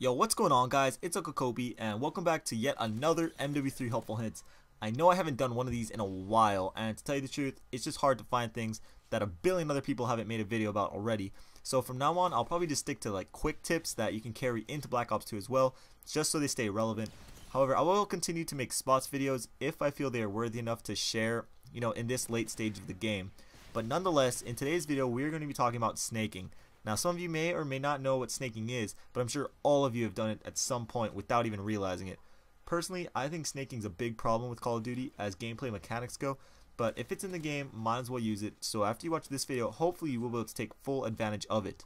Yo, what's going on, guys? It's Uncle Kobe, and welcome back to yet another MW3 helpful hints. I know I haven't done one of these in a while, and to tell you the truth, it's just hard to find things that a billion other people haven't made a video about already. So from now on, I'll probably just stick to like quick tips that you can carry into Black Ops 2 as well, just so they stay relevant. However, I will continue to make spots videos if I feel they are worthy enough to share, in this late stage of the game. But nonetheless, in today's video, we're going to be talking about snaking. Now, some of you may or may not know what snaking is, but I'm sure all of you have done it at some point without even realizing it. Personally, I think snaking is a big problem with Call of Duty as gameplay mechanics go, but if it's in the game, might as well use it. So after you watch this video, hopefully you will be able to take full advantage of it.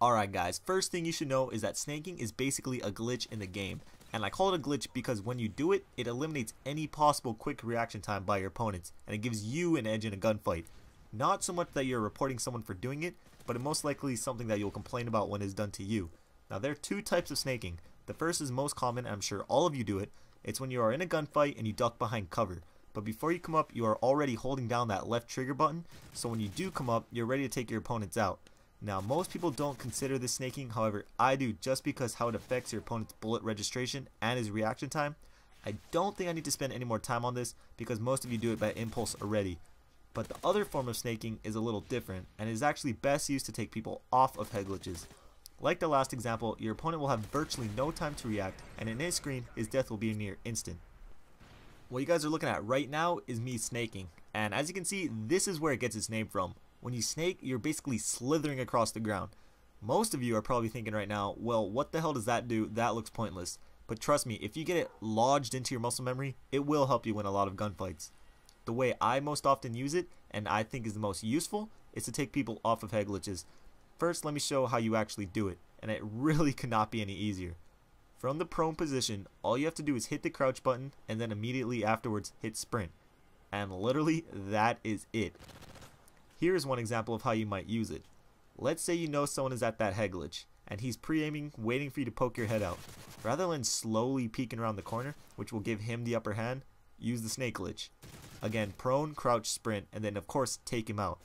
Alright guys, first thing you should know is that snaking is basically a glitch in the game. And I call it a glitch because when you do it, it eliminates any possible quick reaction time by your opponents, and it gives you an edge in a gunfight. Not so much that you're reporting someone for doing it, but it most likely is something that you'll complain about when it's done to you. Now, there are two types of snaking. The first is most common, and I'm sure all of you do it. It's when you are in a gunfight and you duck behind cover. But before you come up, you are already holding down that left trigger button, so when you do come up, you're ready to take your opponents out. Now, most people don't consider this snaking, however, I do, just because how it affects your opponent's bullet registration and his reaction time. I don't think I need to spend any more time on this, because most of you do it by impulse already. But the other form of snaking is a little different, and is actually best used to take people off of head glitches. Like the last example, your opponent will have virtually no time to react, and in his screen, his death will be near instant. What you guys are looking at right now is me snaking, and as you can see, this is where it gets its name from. When you snake, you're basically slithering across the ground. Most of you are probably thinking right now, well, what the hell does that do? That looks pointless. But trust me, if you get it lodged into your muscle memory, it will help you win a lot of gunfights. The way I most often use it, and I think is the most useful, is to take people off of head glitches. First, let me show how you actually do it, and it really cannot be any easier. From the prone position, all you have to do is hit the crouch button, and then immediately afterwards hit sprint. And literally, that is it. Here is one example of how you might use it. Let's say you know someone is at that head glitch, and he's pre-aiming, waiting for you to poke your head out. Rather than slowly peeking around the corner, which will give him the upper hand, use the snake glitch. Again, prone, crouch, sprint, and then of course take him out.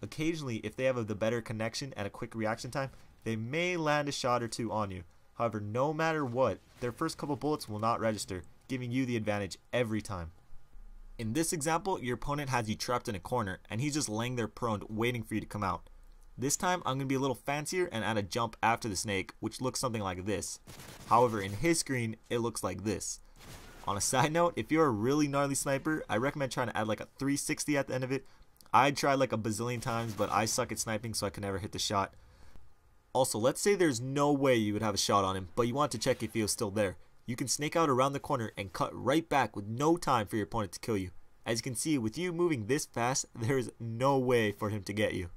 Occasionally, if they have the better connection and a quick reaction time, they may land a shot or two on you. However, no matter what, their first couple bullets will not register, giving you the advantage every time. In this example, your opponent has you trapped in a corner, and he's just laying there prone, waiting for you to come out. This time, I'm going to be a little fancier and add a jump after the snake, which looks something like this. However, in his screen, it looks like this. On a side note, if you're a really gnarly sniper, I recommend trying to add like a 360 at the end of it. I tried like a bazillion times, but I suck at sniping, so I can never hit the shot. Also, let's say there's no way you would have a shot on him, but you want to check if he was still there. You can snake out around the corner and cut right back with no time for your opponent to kill you. As you can see, with you moving this fast, there is no way for him to get you.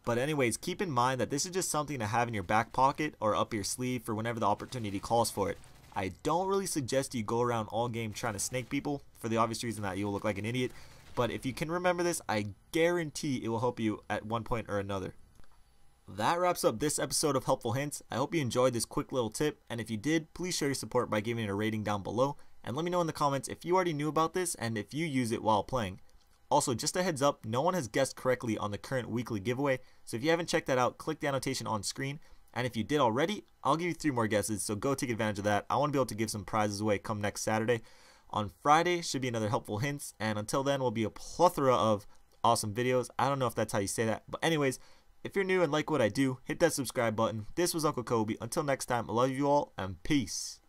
But anyways, keep in mind that this is just something to have in your back pocket or up your sleeve for whenever the opportunity calls for it. I don't really suggest you go around all game trying to snake people, for the obvious reason that you will look like an idiot, but if you can remember this, I guarantee it will help you at one point or another. That wraps up this episode of Helpful Hints. I hope you enjoyed this quick little tip, and if you did, please show your support by giving it a rating down below, and let me know in the comments if you already knew about this and if you use it while playing. Also, just a heads up, no one has guessed correctly on the current weekly giveaway, so if you haven't checked that out, click the annotation on screen. And if you did already, I'll give you 3 more guesses, so go take advantage of that. I want to be able to give some prizes away come next Saturday. On Friday should be another Helpful Hints, and until then will be a plethora of awesome videos. I don't know if that's how you say that, but anyways, if you're new and like what I do, hit that subscribe button. This was Uncle Kobe. Until next time, I love you all, and peace.